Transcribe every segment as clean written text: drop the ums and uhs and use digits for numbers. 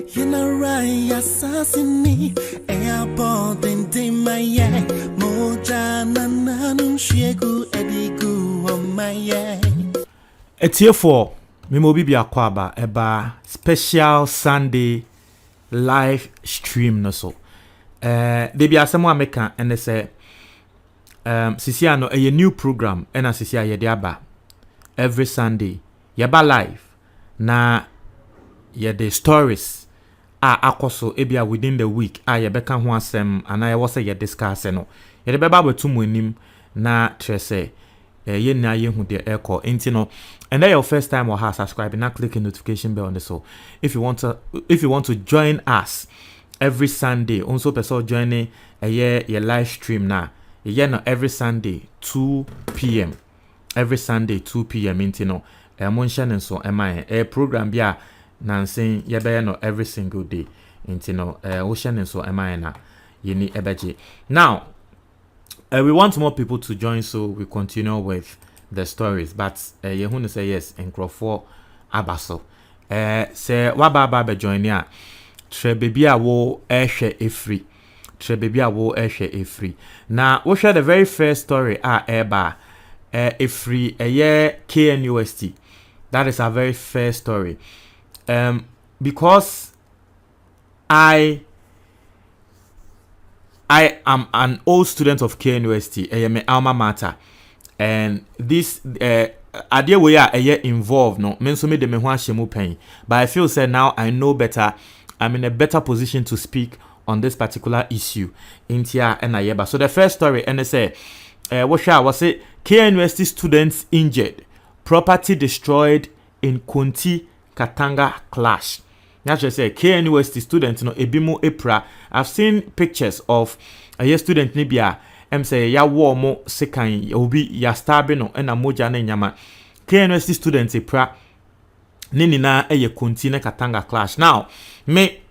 You know right, assassini, airport in Timaya, Mojana Nanum Shegu Edigu on my It's here for Mimobi Akwaba eba special Sunday live stream no so. They be asemo American and they say Sisia no a new program and Sisia yediaba every Sunday. Yaba live na the stories akoso ebia within the week yebeka ho asem ana ye wose ye discuss no ye de beba betum anim na trese ye na ye hu de echo enti no and then your first time or subscribe na click the notification bell on the so if you want to join us every Sunday also person joining your live stream na ye no every Sunday 2 p.m. every Sunday 2 p.m. enti no monhye so a program bia Nancy yebe no every single day into no ocean so na yeni ebeje. Now we want more people to join so we continue with the stories but you want to say yes and crofo abaso say wababa be join ya tre baby a wo ehwe efri tre baby a wo ehwe efri na wo share the very first story eba efri KNUST. That is our very first story. Because I am an old student of KNUST, my alma mater, and this idea we are involved no means so me de me ho ahyemu pen, but I feel say now I know better. I'm in a better position to speak on this particular issue in here and ayeba. So the first story and they say what was it KNUST students injured, property destroyed in Kunti Katanga clash. That's just say KNUST students no ebimu epra. I've seen pictures of a student nibia say ya wo mo sekan obi ya stabbing no na moja na nyama. KNUST students epra nini na Kunti na Katanga clash. Now me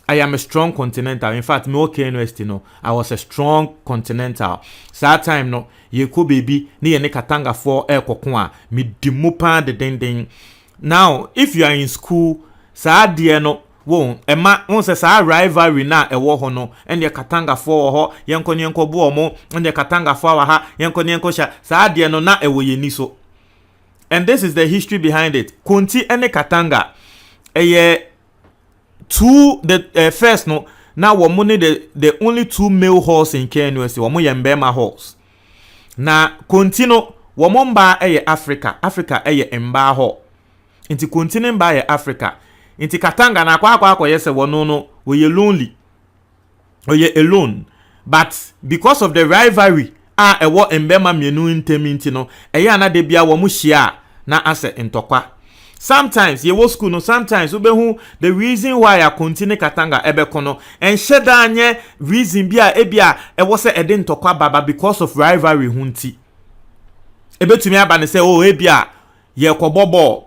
I am a strong continental. In fact, me KNUST no, I was a strong continental. So that time no, ye ko baby ni ye ne Katanga for kokwa me dimupa de ding. Now, if you are in school, sa dear no, won ema on se sa rivalry na ewo ho no, and the Katanga for ho, yenko bo mo, and the Katanga for ha, yenko sha, sa dear no na ewo ye ni so. And this is the history behind it. Kunti and Katanga, the first no, now we money the only 2 male halls in KNUST, we mo yembema halls. Na Kuntino, we momba Africa emba hall. Inti continent by Africa. Inti Katanga na kwa yese wonono we ye lonely. We ye alone. But because of the rivalry, ewo embema mienu inteminti no, na de bia wo mu hia na ase ntokwa. Sometimes ye wo school no sometimes ubehu the reason why I continue Katanga ebekono and sheda anye reason bia ebia ewo se ede ntokwa baba because of rivalry hunti. Ebetumi aba ne se ebia ye kobobo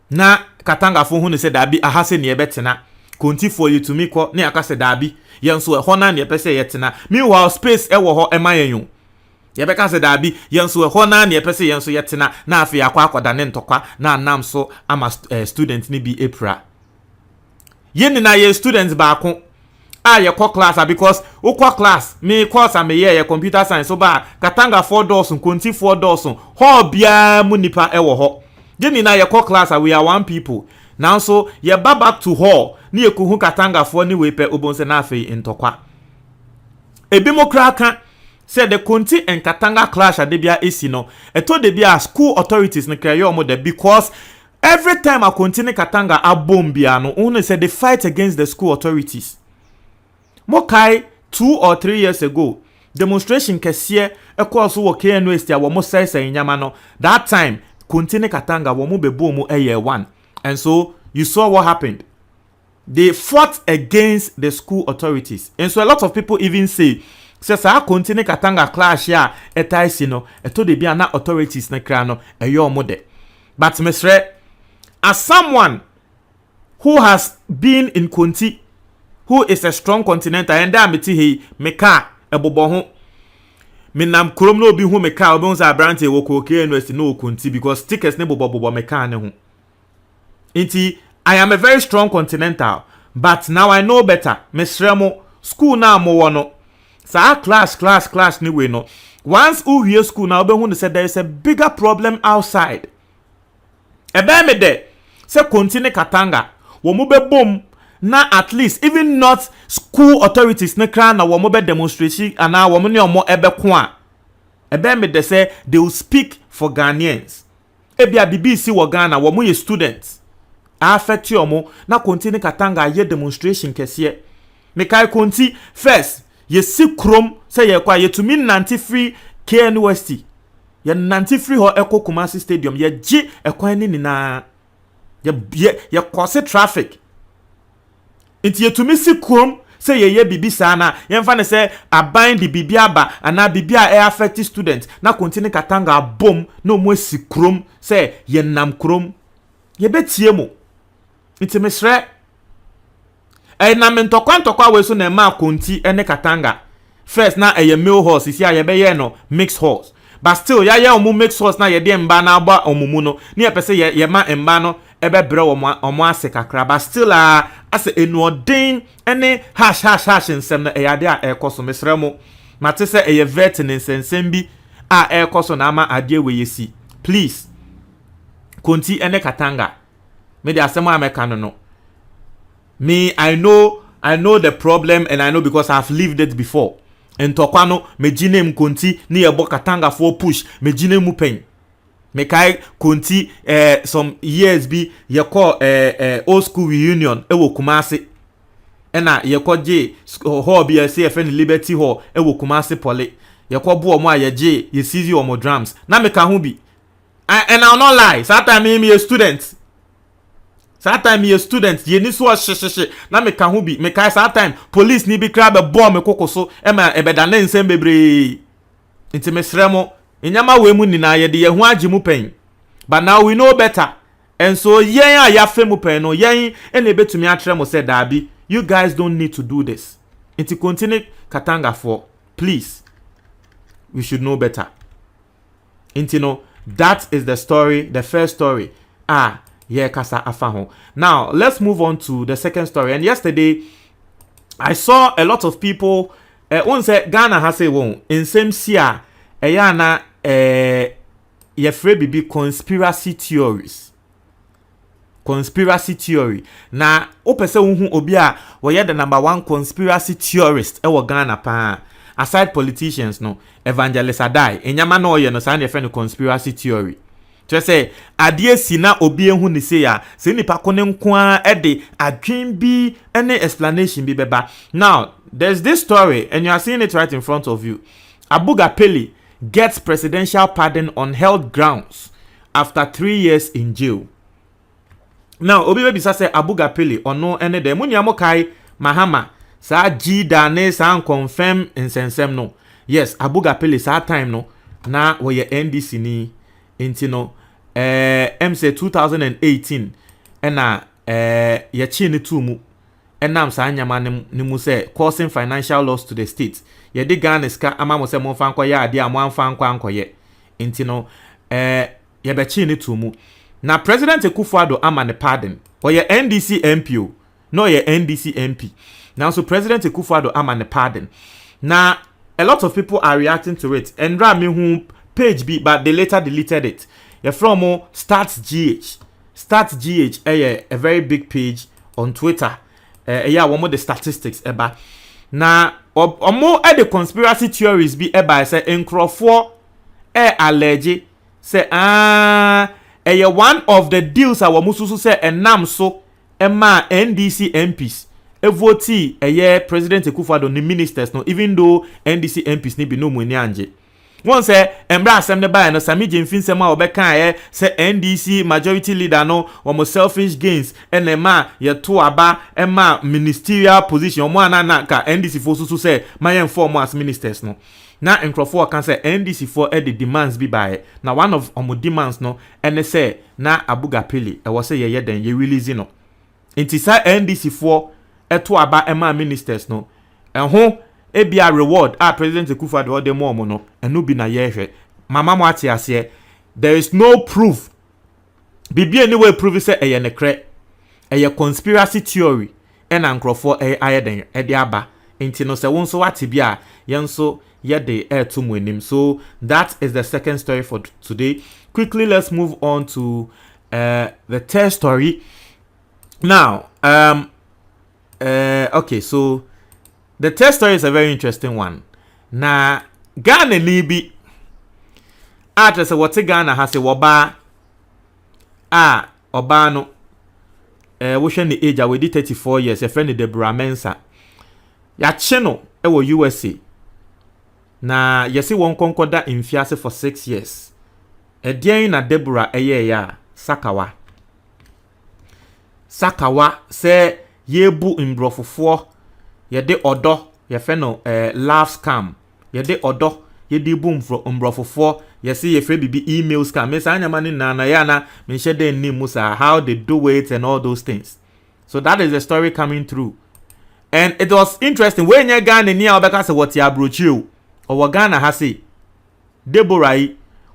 na Katanga fo hu ne se dabi ahase ne ebetena konti for you to me ko ne akase dabi yenso ho na ne pese yetena meanwhile space ewo ho emayenyu yebeka se dabi yenso ho na ne pese yenso yetena na afi akwa ne ntokwa na anam so ama student ni bi epra yeni na ye students ba ko ye ko class because ukwa class me course am ye computer science so ba Katanga 4 doors konti 4 doors ho bia mu nipa ewo ho. Gini na ye call class we are one people. Now so ye back to hall ni ye kuhu Katanga for ni wepe obonse na afi ntokwa. Ebimo kraka said the Kunti and Katanga clash at debia isi no. Eto debia school authorities ne krayo mo de because every time I continue Katanga abombia no only said they fight against the school authorities. Mokai 2 or 3 years ago demonstration kesiye ekwaso wo KNUST a wo mo sai nyama no that time Continue Katanga womu bebomu eye one. And so you saw what happened. They fought against the school authorities. And so a lot of people even say sa continue Katanga clash ya etaisi no eto de bia na authorities na kra no eyo mode. But Mr. as someone who has been in Kunti, who is a strong continental and ameti he meka ebobo ho minam krom no bi hu meka obi za brante wo ko KNUST no Kunti because stickers ne bobo meka ne ho. Inti I am a very strong continental, but now I know better. Mesremo school na mo wono. Sa class ni we no. Once who hear school now, be say there is a bigger problem outside. Ebe me de say continue Katanga. Wo mo be boom na at least even not school authorities ne kra na wo mo be demonstration ana wo mo ne omo ebe ko a. Ebe me de say they will speak for Ghanaians. Ebia BBC wo Ghana wo mo ye students. Affect omo na continue Katanga ye demonstration kese. Me kai konti first ye si krom say ye kwa ye to me 93 KNUST ye 93 ho Eko Kumasi Stadium ye ji ekwan ni na ye cause traffic inti ye to me si krom say ye bibi sana ye mfa ne say aban di bibi aba ana bibi a affect student na continue Katanga bom no mo si krom say ye nam krom ye betie mo inti mesre na mentokwa we so na ma konti ene Katanga first na eye male horse isi aye be ye no mixed horse but still ya omu mixed horse na ye de mba na agba omumu no ne ye pese ye ma mba no ebe bre omo ase kakra but still ase enuodin ene hash nsem na eye ade a ekoso mesremo mate se eye vet nsensem bi a ekoso na ama ade we yesi please konti ene Katanga me de asemo ameka no me I know the problem and I know because I've lived it before. En tokwano me jine mkonti ni ebo Katanga for push me jine mu pen. Me kai konti some years bi ye call old school reunion ewo Kumasi. Ena ye call J hall bi CFN Liberty Hall ewo Kumasi Pole. Ye call bu omo ye J ye seize omo drums. Na me ka hu bi. And I'll not lie. Sometimes me a student. Sometimes you students ye ni so she na me ka hu bi me kai sometimes police ni bi kra be bomb me kokoso e ma ebeda na nsem bebre nti me sremo enyama we mu ni na ye de ye hu agi mu pen but now we know better and so yen a ya fe mu pen no yen e na betumi atre mo say dabi you guys don't need to do this nti continue Katanga for please we should know better nti no that is the story, the first story yeah, kasa afaho. Now, let's move on to the second story. And yesterday, I saw a lot of people. One said Ghana has a one in same sia. Yana ye free bibi conspiracy theories. Conspiracy theory. Na opese unhu obia we the number one conspiracy theorist ewo Ghana pa. Aside politicians no, Evangelist Adai. Enyama no ye no sa na friend conspiracy theory. To say adie sina obi ehu ni say ya se nipa ko ne nko a ede adwen bi any explanation bi beba. Now there's this story and you are seeing it right in front of you. Abuga Pele gets presidential pardon on held grounds after 3 years in jail. Now obi be say Abuga Pele ono ene de munya mo kai Mahama sa G dane sa confirm insensem no. Yes, Abuga Pele sa time no na wo ye NDC ni inti no MC 2018 ena ye chi ni tumu enam sa anyama ni mu se causing financial loss to the state ye de Ghana ska ama mo se mo fa nkọ ya ade a mo amfa nkọ ankoye inti no ye be chi ni tumu na President Akufo-Addo ama ne pardon o ye NDC MP o no ye NDC MP now so President Akufo-Addo ama ne pardon na a lot of people are reacting to it and ra me hu page B, but they later deleted it. You're from Stats GH. Stats GH, a very big page on Twitter. Yeah, one more the statistics. Eba. Now, more the conspiracy theories be eba say Nkrofo allege say one of the deals our mususu say enam so ema NDC MPs. Voti President Akufo-Addo ni ministers no even though NDC MPs ni be no money anje. One say embra asem ne ba no Sami Jemfin sema obeka say NDC majority leader no omo selfish gains enema ye to aba ema ministerial position mo anana ka NDC for so say mayen form as ministers no na Nkrofo kan say NDC for the demands bi by na one of omo demands no ene say na Abuga Pele e was say ye den ye release no enti say NDC for to aba ema ministers no enho ebia reward President Akufo-Addo de mo no eno bi na ye mama mo ate ase there is no proof bibi anyway prove say eye nekre eye conspiracy theory ɛna nkrɔfoɔ ayɛ den ɛde aba nti no sɛ wo nso wate bi a yɛn nso yɛde ɛto mu anim. So that is the second story for today. Quickly, let's move on to the third story. Now, okay, so the third story is a very interesting one. Na Ghana libi atre se wote Ghana ha se woba oba no wo hwe ne age a we di 34 years e friend Deborah Mensa ya che no e wo USA na yesi won konkoda mfiase for 6 years edien na Deborah eye ya Sakawa se yebu mbrofofo yede odo ye fe no love scam yede odo yede bu mbrofofo yesi ye fe bibi email scam me sa nyama ni na ya na me shede ni musa how they do it and all those things. So that is the story coming through, and it was interesting when you Ghana ni obeka se what ya brochi o Ghana ha se Deborah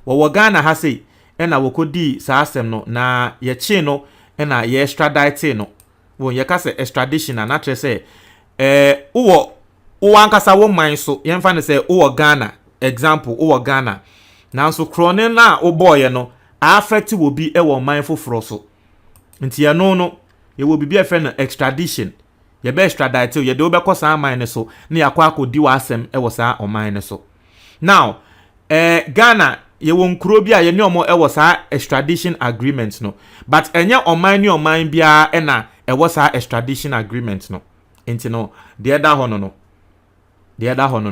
wo Ghana ha se na wokodi sa asem no na ye chi no na ye extradite no wo ye ka se extradition na tre se wo ankasa wo man so ye mfa ne se wo Ghana example wo Ghana na so krone na wo boy no affect wo bi e wo man foforo so nti ye no ye wo bibi e fe no extradition ye be extradite ye de wo be ko sa man ne so na yakwa akodi wa asem e wo sa o man ne so. Now Ghana ye wo nkuro bi a ye ne omo e wo sa extradition agreement no, but enye oman ni oman bia e na e wo sa extradition agreement no nti no the other hono no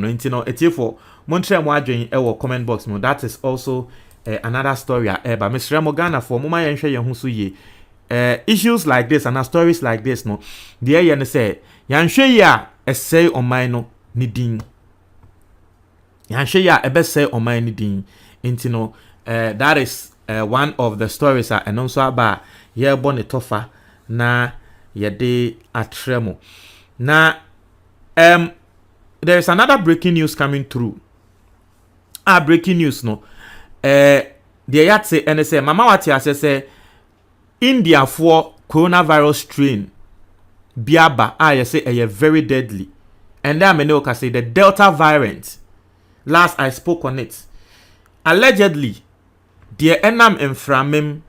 nti no etifo montre mo adwen e wo comment box no. That is also another story but Mr. Morgana for moma ye hwe ye hu so ye issues like this and stories like this no the ye ne say yan hwe ye a esay oman no ni din yan hwe ye a ebe say oman ni din nti no that is one of the stories and also about ye bone tofa na ye de atremo. Now, there is another breaking news coming through. Breaking news no. The yat say NSA Mama Watia say India for coronavirus strain biaba you say a very deadly. And then I say the Delta variant. Last I spoke on it. Allegedly, the enam inframim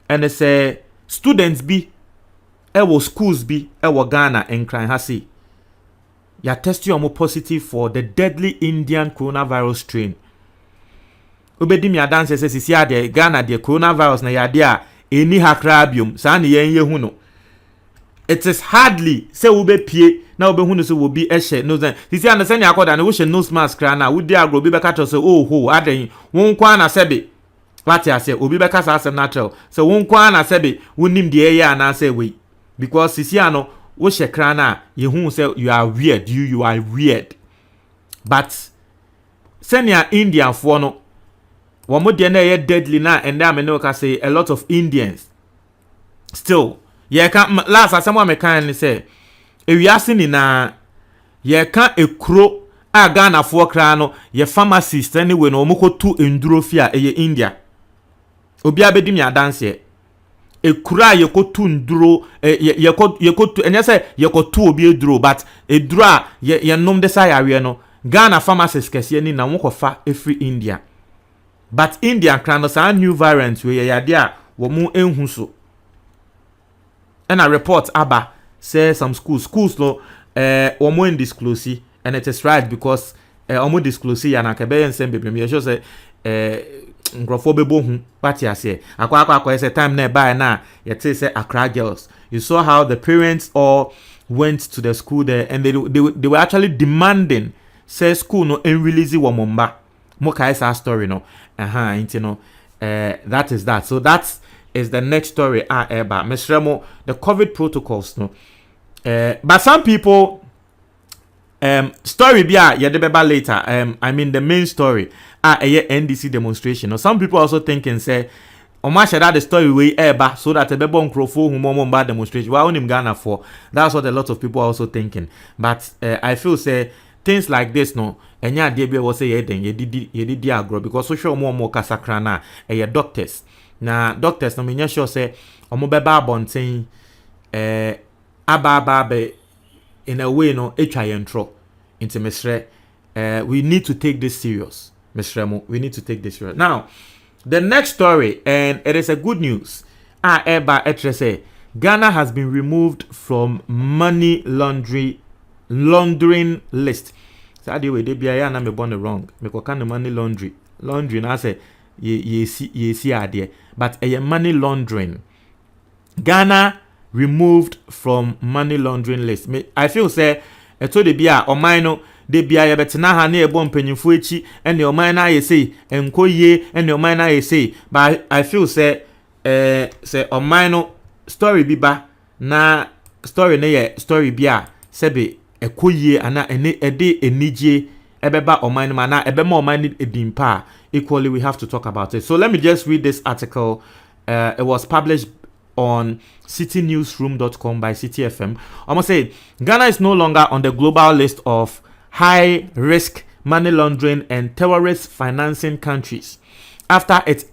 and say students be ewo schools bi ewo Ghana enkran ha say ya test you positive for the deadly Indian coronavirus strain. Obedi mi adanse say sisi ade Ghana the coronavirus na ya de a eni hakrabium sa na yen ye hu no. It is hardly say we be pie na we be hu no so we be ehye no then sisi ande say na akoda na we she nose mask kra na we di agro bi be ka to say oh ho aden won kwa na sebe what ya say obi be ka sa asem natural so won kwa na sebe wonim de ye ya na say we because sisiano wo shekra na ye hu say you are weird you are weird but senior Indian for no wo mo de na ye deadly na and am no ka say a lot of Indians still ye kan last asem wa me kan ni say ewiase ni na ye kan ekro a Ghana for kra no ye pharmacist anyway no mo ko tu enduro fi a ye India obi abedi mi adanse ekura yekotu nduro yekotu enya say yekotu obi eduro but eduro a ye nom de say awe no Ghana pharmacists kese ni na wokofa every India but India kran sa new variant we yade a wo mu enhu so and a report aba say some schools no wo mu indisclose and it is right because omo disclose ya na kebe yen sembe me sure say ngrofo bebo hu party ase akwa say time na buy na yete say Accra girls. You saw how the parents all went to the school there and they were actually demanding say school no en release wo momba mo kai sa story no you know that is that. So that is the next story about Mr. Mo the COVID protocols no but some people story bia ye de beba later I mean the main story a NDC demonstration. Now some people also thinking say Oma share that the story way eba so that bebo nkrofo hu mo mba demonstration why onim Ghana for. That's what a lot of people are also thinking, but I feel say things like this no enya de bia wo say ye den ye didi agro because social mo kasakra na doctors na doctors no me sure say omo beba abonten aba in a way no etwa yentro into mesre. We need to take this serious. Mesremo, we need to take this serious. Now, the next story, and it is a good news. Ghana has been removed from money laundering list. So anyway, they be na me born wrong. Me ko kan money laundry na say ye see idea, but money laundering. Ghana removed from money laundering list. I feel say eto de bia o man no de bia ye betena ha na ebo mpanyimfo echi ene o man na ye say enkoye ene o man na ye say, but I feel say o man no story bi ba na story na ye story bia sebe ekoye ana ene ede enije ebeba o man ma na ebema o man edimpa. Equally we have to talk about it. So let me just read this article. It was published on citynewsroom.com by City FM. I'm gonna say Ghana is no longer on the global list of high risk money laundering and terrorist financing countries after it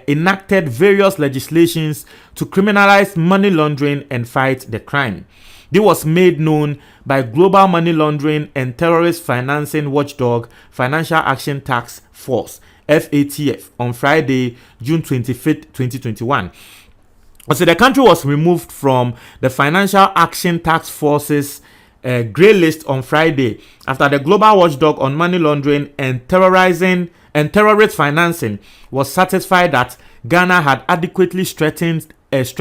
enacted various legislations to criminalize money laundering and fight the crime. This was made known by Global Money Laundering and Terrorist Financing Watchdog Financial Action Task Force (FATF) on Friday, June 25th, 2021. So the country was removed from the Financial Action Task Force's grey list on Friday after the Global Watchdog on Money Laundering and Terrorist Financing was satisfied that Ghana had adequately strengthened its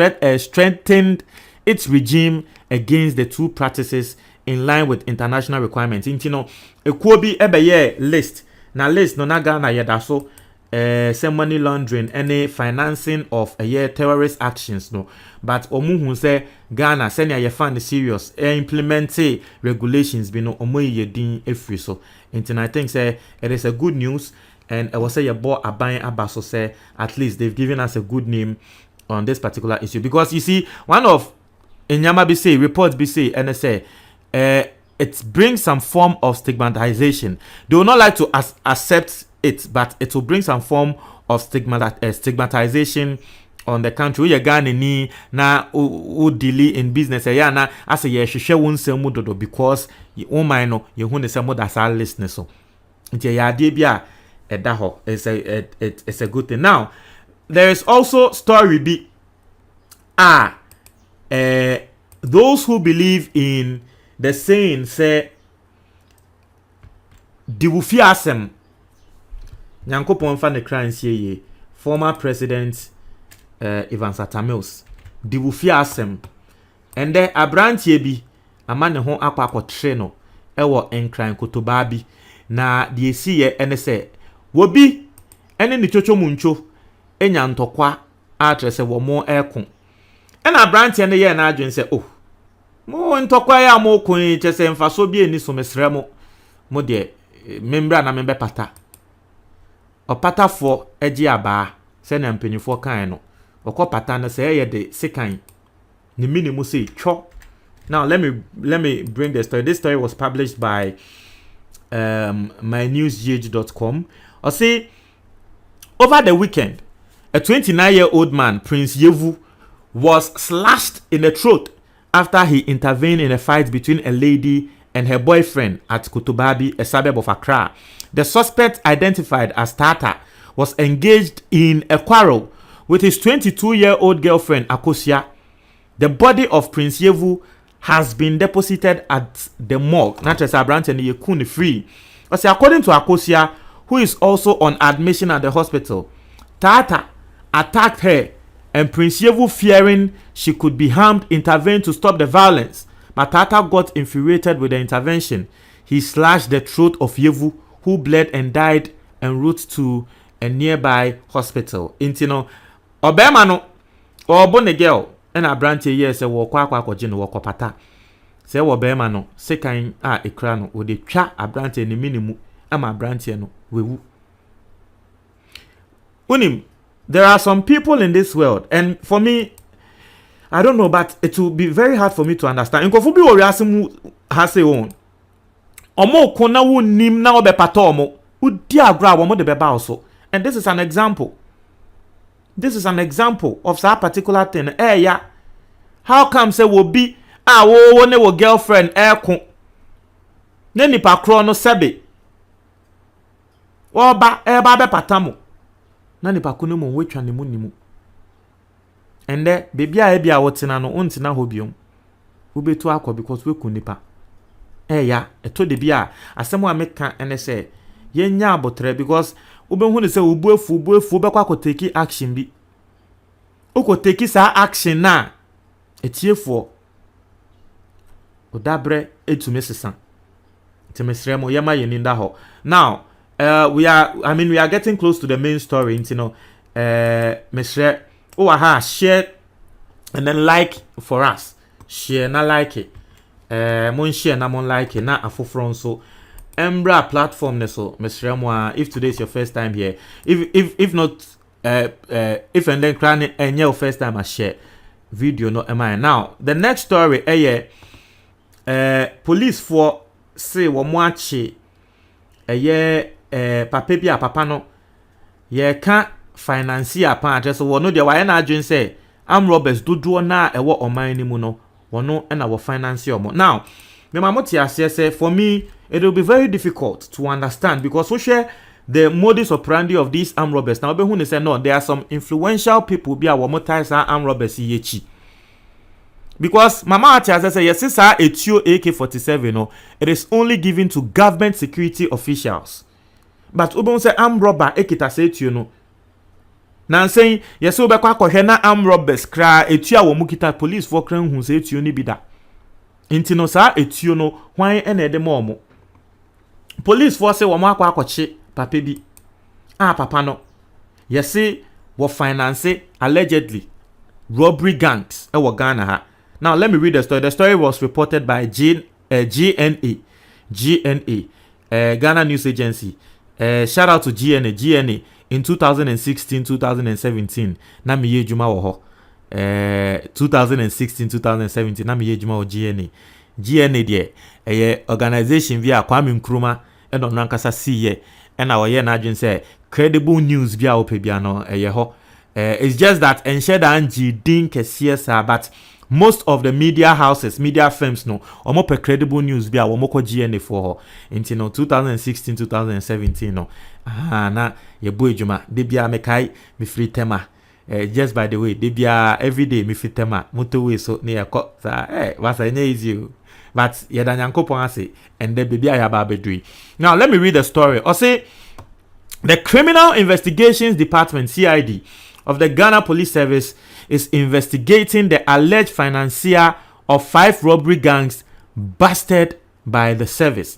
regime against the two practices in line with international requirements. You know, a Kobe ebeye list. Na list no na Ghana yeda so say money laundering any financing of terrorist actions no, but omu say Ghana say na ye fan serious implement regulations bi no omo ye din efri so. And I think say it is a good news, and I will say your boy aban abaso say at least they've given us a good name on this particular issue, because you see one of Inyama be say reports be say and say it brings some form of stigmatization. They will not like to accept it, but it will bring some form of stigmatization on the country. We Ghana ni na u delay in business ya na as a hwehwe won semu dodo, because you mind no you hu ne semu da sa listening so. Nti ya de bia eda ho it's a good thing. Now there is also story be those who believe in the saying say diwufi asem nyankopon fa ne crans ye former president Ivan Satamils diwufi asem ende abrantie bi ama ne ho akwakotre no ewo enkran kotoba bi na de esiye ene se wobi ene ni chocho muncho enya ntokwa atrese wo mo ekon ena abrantie ne ye na adwen se mo ntokwa ya mo kun chese mfaso bi eni so mesre mo de membra na membe pata opatafo eji aba se na mpanyifo kan no okopata na se ye de sekan ni minimum say cho. Now let me bring the story. This story was published by mynewsgh.com. I say over the weekend a 29-year-old man, Prince Yevu, was slashed in the throat after he intervened in a fight between a lady and her boyfriend at Kotobabi, a suburb of Accra. The suspect, identified as Tata, was engaged in a quarrel with his 22-year-old girlfriend, Akosia. The body of Prince Yevu has been deposited at the morgue. Not just Abrante and Yekuni free. According to Akosia, who is also on admission at the hospital, Tata attacked her, and Prince Yevu, fearing she could be harmed, intervened to stop the violence. But Tata got infuriated with the intervention. He slashed the throat of Yevu, who bled and died en route to a nearby hospital. Intino Obema no obone girl and Abrante ye se wo kwa kwagye no wo pata. Se wo Obema no sekan a ekra no wo de twa Abrante ne minimu ama Abrante no wewu. Unim, there are some people in this world, and for me, I don't know, but it will be very hard for me to understand. Nkofo bi ori asemu hase won. Omo kona wo nim na obepata omo. Udi agra wo mo de beba also. And this is an example. This is an example of that particular thing. Yeah. How come say will be a wo ne wo girlfriend eko ne nipa kro no sebe oba eba be patamo na nipa kuno mo wetwa ne mu nimu ende baby a bia wotina no ontina ho biom wo betu akọ because we ku nipa ya eto de bia asemo a meka ene se yenya abotre because wo be hu ne se ubuefu be kwa take action bi uko take sa action na etiefo odabre etume sesa temesremo yema yeninda ho now we are getting close to the main story, you know. Mesre share and then like for us. Share na like it. Mon share na mon like it na afofron so Embra platform ne so mesre mo if today is your first time here. If not if and then cran and your first time I share video no am I now. The next story police for say wo mo achi papa bi a papa no ye ka financier pa address wono de wa na adwen say am robbers dodo na ewo oman ni mu no wono na wo finance omo now me mamoti ase say for me it will be very difficult to understand because we share the modus operandi of these armed robbers now be who say no there are some influential people bi a wo motize armed robbers yechi because mama ati say yes sir etuo AK-47 no it is only given to government security officials. But ubon say armed robber ekita say etuo no. Na saying yes we be kwa kohwe na armed robbers kra etuo a wo mukita police for kran hu say etuo ni bi da. Inti no sa etuo no hwan ene ede mo mo. Police for say wo mo akwa akoche papa bi. Papa no. Yes wo finance allegedly robbery gangs e wo Ghana ha. Now let me read the story. The story was reported by GNA, Ghana News Agency. Shout out to GNA in 2016-2017. Na mi ye juma wo ho. 2016-2017 na mi ye juma wo GNA. GNA de organization via Kwame Nkrumah and on nankasa siye and our ye na adwen say credible news via opebia no ho. It's just that ensure that anji din kesiesa but most of the media houses, media firms no omo per credible news bia omo ko GNA for until 2016-2017 no na ye boy juma de bia me kai me free tema just by the way de bia every day me free tema motorway so near ko sa was easy but ye da nyankopon ase and the baby I ba bedui. Now let me read the story. I say the Criminal Investigations Department CID of the Ghana Police Service is investigating the alleged financier of 5 robbery gangs busted by the service.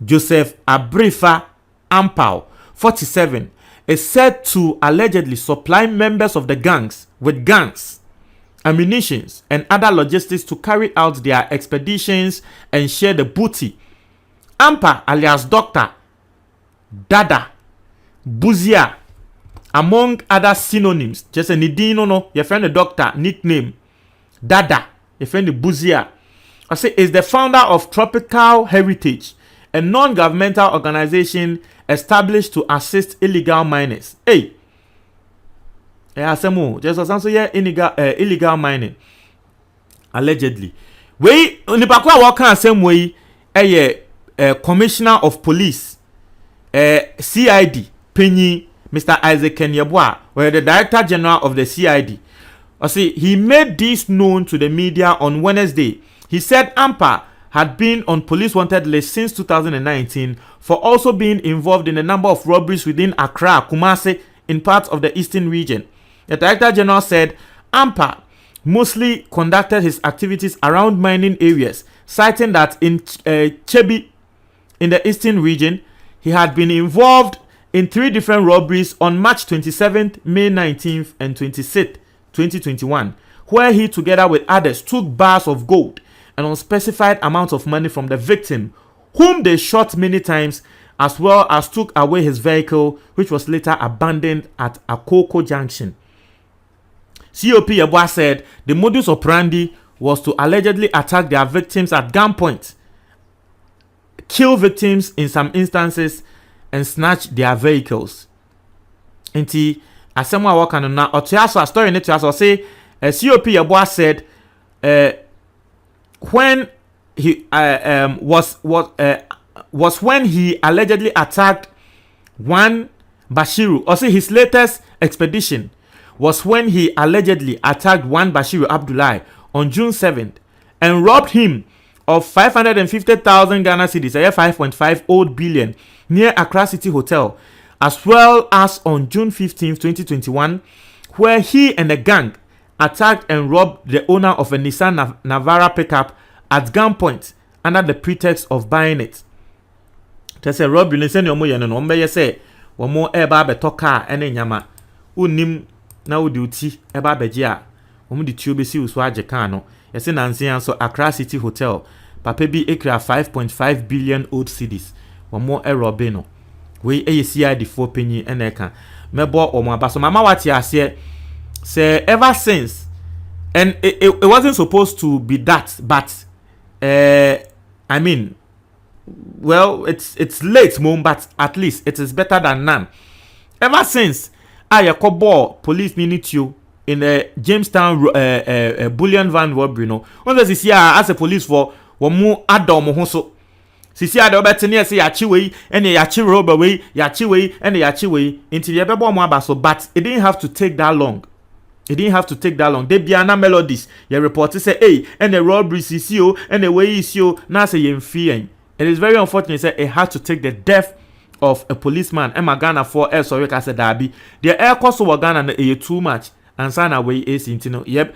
Joseph Abrifa Ampao, 47, is said to allegedly supply members of the gangs with guns, ammunitions, and other logistics to carry out their expeditions and share the booty. Ampa alias Dr. Dada, Buzia, among other synonyms, just a nidino no, your friend the doctor, nickname Dada, your friend the Buzia. I say is the founder of Tropical Heritage, a non-governmental organization established to assist illegal miners. Hey, asemo, just also yeah illegal mining, allegedly. We nipakwa waka same way, Commissioner of Police, CID, Penny. Mr. Isaac Kenyeboa, were the Director General of the CID. He made this known to the media on Wednesday. He said Ampa had been on police wanted list since 2019 for also being involved in a number of robberies within Accra, Kumasi, in parts of the eastern region. The Director General said Ampa mostly conducted his activities around mining areas, citing that in Chebi, in the eastern region, he had been involved in 3 different robberies on March 27th, May 19th, and 26th, 2021, where he, together with others, took bars of gold and unspecified amounts of money from the victim, whom they shot many times, as well as took away his vehicle, which was later abandoned at Akoko Junction. COP Yeboah said the modus operandi was to allegedly attack their victims at gunpoint, kill victims in some instances, and snatch their vehicles. Inti asemo awaka no na otuaso story ne tuaso say COP Yeboah said when he was when he allegedly attacked one Bashiru. Also, his latest expedition was when he allegedly attacked one Bashiru Abdullahi on June 7th and robbed him of 550,000 Ghana cedis, 5.5 old billion, near Accra City Hotel, as well as on June 15th, 2021, where he and a gang attacked and robbed the owner of a Nissan Navara pickup at gunpoint under the pretext of buying it. They say robbery ni send omo ye no ombe ye say omo eba beto car ene nyama unim na udi uti eba beje a omo di tube si uso age car no ye say nansian so Accra City Hotel papa bi ekra 5.5 billion old cedis omo robbe no we CID 4 penny ene ka mebo omo abaso mama wati ase say ever since, and it wasn't supposed to be that, but I mean, well, it's late, mom, but at least it is better than none. Ever since I called police need you in a Jamestown bullion van robbery, no, when does this year as a police for one more Adam Hoso? Sisi ade obetene say yachiwe ene yachi robbery yachiwe ene yachiwe until you bebo mo abaso, but it didn't have to take that long. It didn't have to take that long. They be ana melodies. Your reporter say, hey, and the robbery CCO and the way is you now say you fearing. It is very unfortunate that it had to take the death of a policeman. Emma Ghana for air sorry I said Darby. The air cost over Ghana too much and sign away is into yep.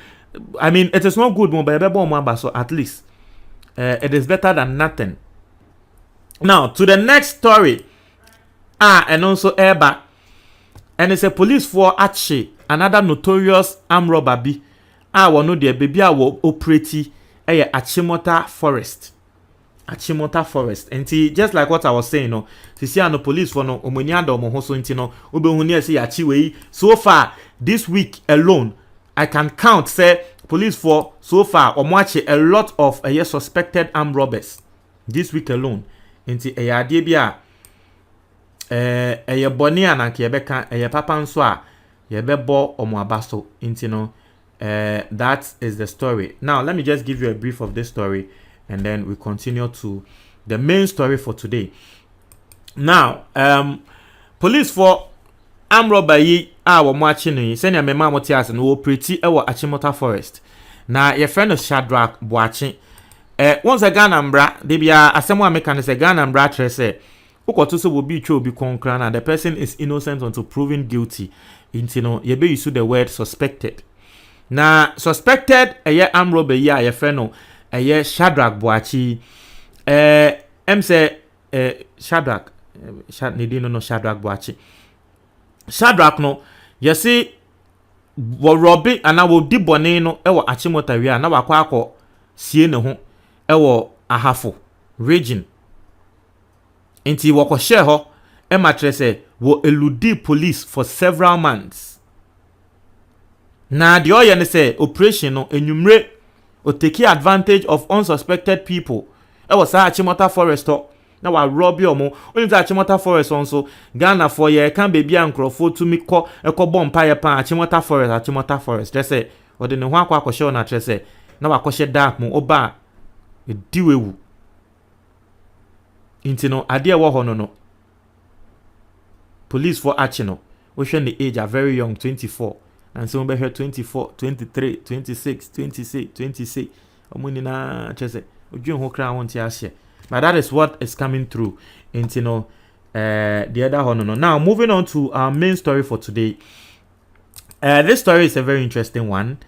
I mean it is not good but so at least it is better than nothing. Now to the next story. And also airback. And it's a police for Ache, another notorious armed robber bi. Wano de baby operate Achimota Forest. Achimota Forest. And just like what I was saying, no, see no police for no omoniada omohoso intino ubehuni say achiwe. So far this week alone, I can count say police for so far omoache a lot of suspected armed robbers this week alone. Inti ade bia eye boni ananke yebeka eye papa nso a yebebo omo abaso inti no that is the story. Now let me just give you a brief of this story and then we continue to the main story for today. Now police for armed robbery wo mo achi no senya mema motias no operate ewo Achimota Forest. Na your friend Shadrack Boachi once a Ghana mbra de bia asemo American is a Ghana mbra trese ukoto so will be tro be konkran and the person is innocent until proven guilty. Intino yebe use the word suspected. Na suspected armed robber your friend no Shadrack Boachi say Shadrack no Shadrack Boachi. Shadrack no you see wo robbe ana wo di bone no ewo Achimota wi na wakwa akọ sie ne ho ewo ahafo region enti wo ko share ho e matrese wo eludi police for several months. Na the oye ne say operation no enumre o take advantage of unsuspected people ewo sa Achimota Forest na wa robbie omo only that Achimota Forest also Ghana for ye can baby ankrofo to me ko ekobom paye pan Achimota Forest just say o de ne ho akwa show na trese na wa kwhye dark mo oba e diwewu intino ade wo ho no police for Achino we show the age are very young 24 and some be here 24 23 26 26 omuni na trese odwen ho kra won ti ahye. But that is what is coming through into the other one. Now, moving on to our main story for today. This story is a very interesting one.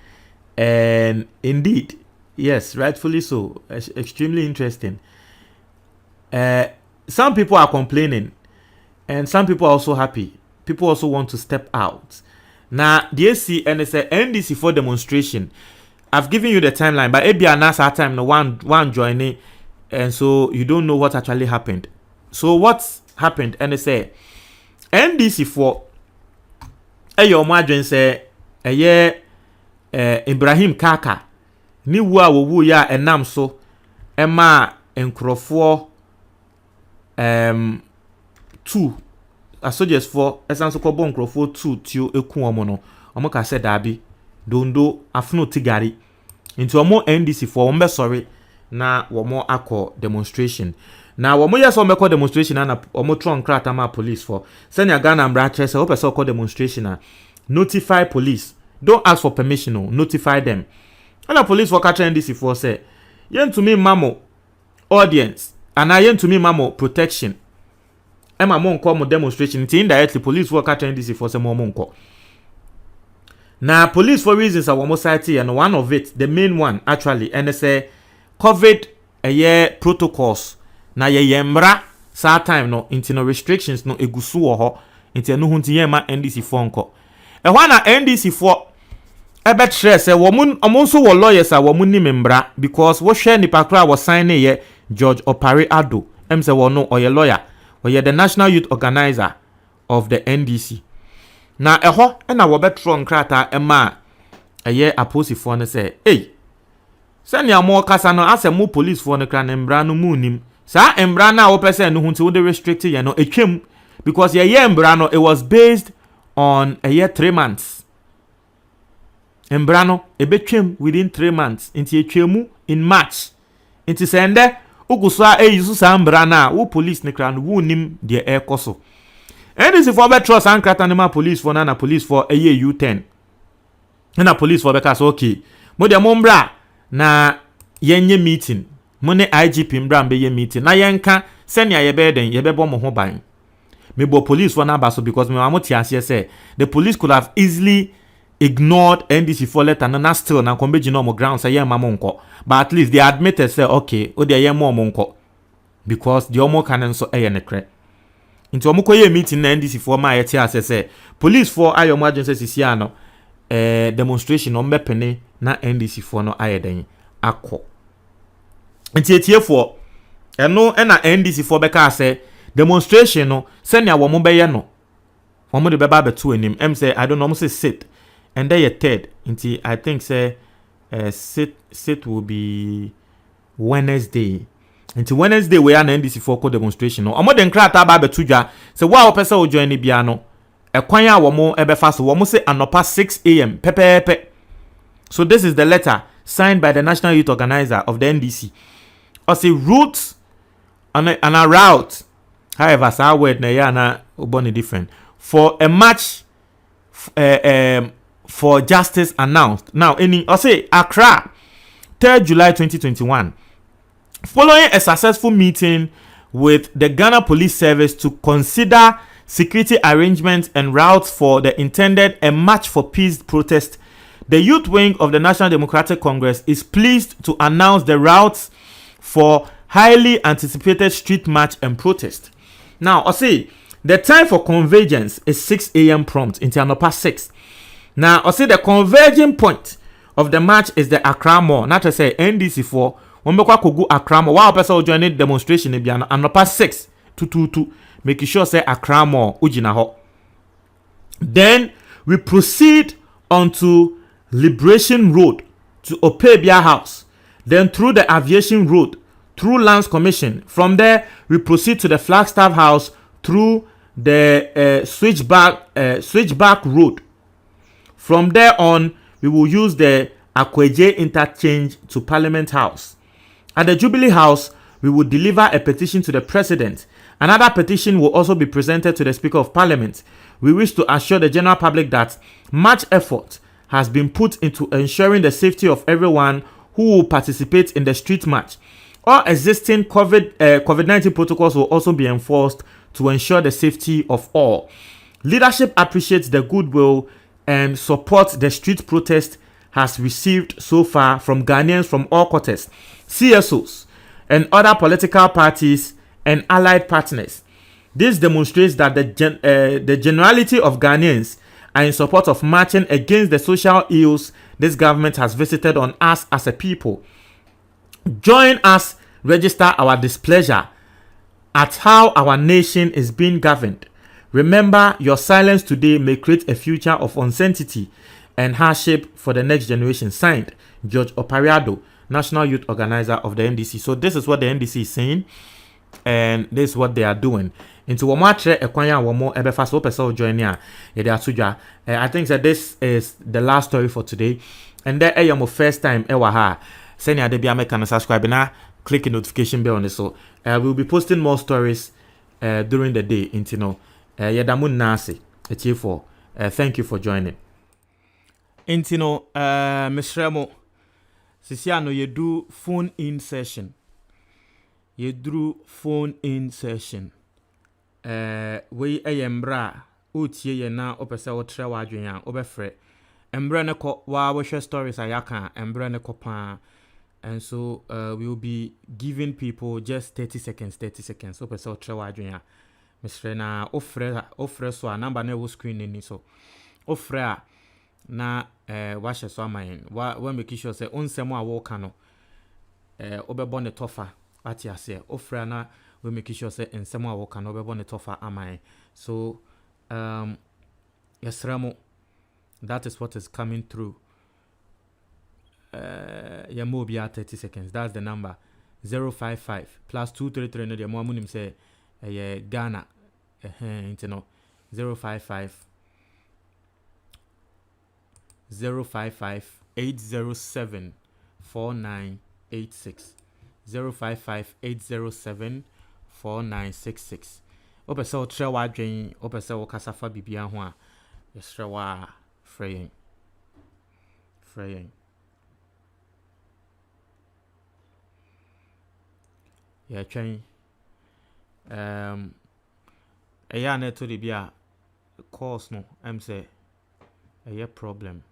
And indeed, yes, rightfully so. Extremely interesting. Some people are complaining. And some people are also happy. People also want to step out. Now, the AC and it's a NDC for demonstration. I've given you the timeline. But it be a nice time. No one joining. And so you don't know what actually happened. So what's happened? And they say NDC for your margin say Ibrahim Kaka ni wa wo ya enam so ema enkrofo 2 asogers for esanso ko bon enkrofo 2 tio eku omo no omo ka se dabi dondo afno tigari into omo NDC for ombe sorry na womo akọ demonstration na womo yeso mekọ demonstration na womo tron krata ma police for senya Ghana mbra kire se opese okọ demonstration na notify police. Don't ask for permission, no. Notify them. And the police for catching NDC for say, yen to me mamo audience, and I yen to me mamo protection. Emma mon call mo demonstration. It's indirectly police for catching NDC for say mo monko. Now police for reasons are one society, and one of it, the main one actually, and say COVID a year protocols. Na ye yembra sa time no into no restrictions no egusu ho into no hunti yema NDC for nko. E wana NDC for ebe tre say womun so wo lawyers a womun ni membra because wo hwe nipa kra wo sign ye George Opare Ado em say wo no oye lawyer oye the national youth organizer of the NDC na eho na wo betro nkrata ema eye aposifo no say hey sani amo kasa no asemu police for no kra na mbra no mu nim sa mbra na wo pese no hunti wo de restrict ye no etwem because ye mbra no it was based on a year 3 months. Embrano ebetwem within 3 months. Inti etwemu in March. Inti sende ukuswa yusu sa embrana wo police ne kran wo nim de ekoso. NDC for betro san krata ne ma police for na police for a year U10. Na police for beka so okay. Mo de mo mbra na yenye meeting. Mo ne IGP mbra mbe ye meeting. Na yenka senia ye be den ye bebo mo ho ban. Maybe police for Nabaso because my mama say the police could have easily ignored NDC for letter and still na kombeji no more ground say yeah mamonko. But at least they admitted say okay, o dey more monko because the omo canon so ne kre. Into omo ye meeting na NDC for my say police for ayo emergency sisia no demonstration on mepene na NDC for no ayeden akọ. Nti etie for eno na NDC for beka say demonstration no senya wo mo beye no wo mo de beba betu anim em say I don't know mo say sit and then third until I think say sit will be Wednesday until Wednesday we are na NDC for co demonstration no omo de nkrata ba betu dwa say wa wo pese wo join ni bia no ekwan a wo mo ebefa so wo mo say anopa 6 am pepepe. So this is the letter signed by the national youth organizer of the NDC. Or say routes and a route. However, our word na yana uboni different for a match for justice announced. Now, I say Accra, 3rd July 2021. Following a successful meeting with the Ghana Police Service to consider security arrangements and routes for the intended a March for Peace protest, the youth wing of the National Democratic Congress is pleased to announce the routes for highly anticipated street march and protest. Now, I say the time for convergence is 6 a.m. prompt into Anopa 6. Now, I say the converging point of the march is the Accra Mall. Not to say NDC for when we go Accra Mall. Wow, person join the demonstration in Anopa 6 to making sure say Accra Mall ujina ho. Then we proceed onto Liberation Road to Opebia House. Then through the Aviation Road, through Lands Commission. From there, we proceed to the Flagstaff House through the switchback road. From there on, we will use the Akweje interchange to Parliament House. At the Jubilee House, we will deliver a petition to the President. Another petition will also be presented to the Speaker of Parliament. We wish to assure the general public that much effort has been put into ensuring the safety of everyone who will participate in the street march. All existing COVID-19 protocols will also be enforced to ensure the safety of all. Leadership appreciates the goodwill and support the street protest has received so far from Ghanaians from all quarters, CSOs, and other political parties and allied partners. This demonstrates that the generality of Ghanaians are in support of marching against the social ills this government has visited on us as a people. Join us, register our displeasure at how our nation is being governed. Remember, your silence today may create a future of uncertainty and hardship for the next generation. Signed, George Opariado, National Youth Organizer of the NDC. So this is what the NDC is saying, and this is what they are doing. Into Wamatre Ekwanya Wamo Ebefa so person join here. I think that this is the last story for today. And there I am first time ewa ha. Send your debut American subscribe now. Click the notification bell on it. So we'll be posting more stories during the day. Yadamun Nasi. Thank you for joining. Mr. Remo, Sisiano, you do phone in session. We ayembra utie ye na opese wotre wadwen a obefre embre ne ko wa wo share stories ayaka embre ne ko pa. And so we will be giving people just 30 seconds opese wotre wadwen a Mr. na ofre so a number na wo screen ni so ofre a na wahye so amayen wa make sure say onsem a wo ka no obebo ne tofa ati ase ofre na we make sure say ensem a wo ka no obebo ne tofa amayen. So yes Ramo, that is what is coming through. Yamobia 30 seconds, that's the number 055 plus 233 no de mo amunim say Ghana 055 807 4986 055 807 4966. Opese o tre wadwen opese wo kasafa bibia ho a yesre wa freying ya twen eya na to de bia course no am say a problem.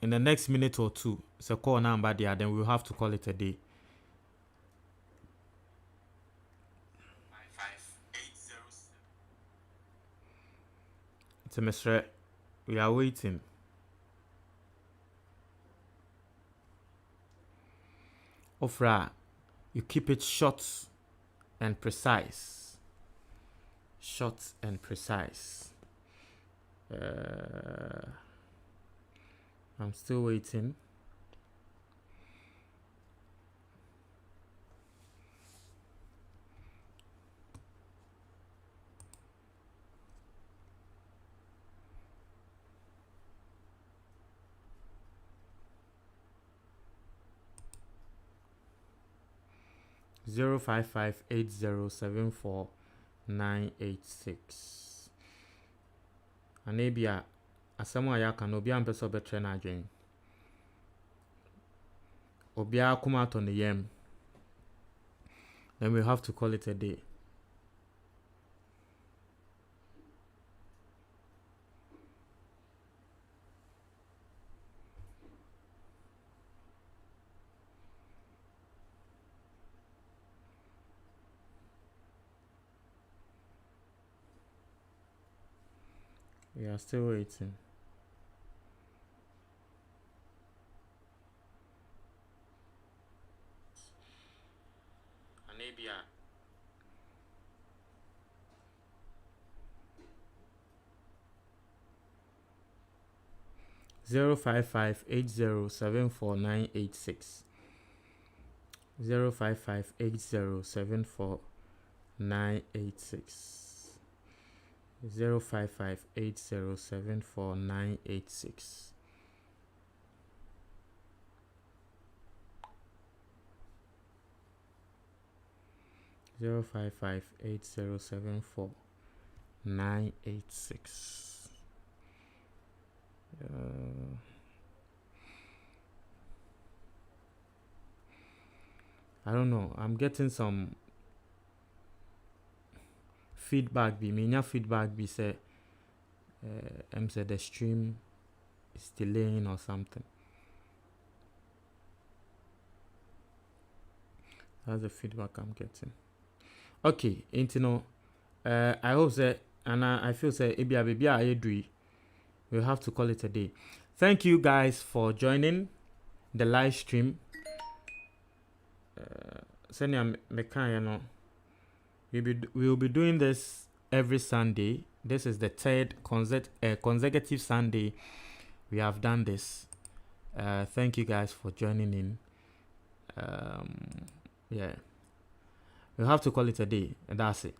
In the next minute or two, it's a call number there, then we'll have to call it a day. 5807. It's a Mr. We are waiting. Ofra, you keep it short and precise. I'm still waiting. Zero 558074986. Anabia asamo ayaka no bia mpeso betre na adwen obia kuma to ne yam, then we have to call it a day. We are still waiting. Anabia 055807496 055807496 055807496 055807496. I don't know. I'm getting some feedback. Feedback be say said the stream is delaying or something. That's the feedback I'm getting. Okay, I hope that, and I feel say baby I agree. We'll have to call it a day. Thank you guys for joining the live stream. We'll be doing this every Sunday. This is the third consecutive Sunday we have done this. Thank you guys for joining in. Yeah, we'll have to call it a day, and that's it.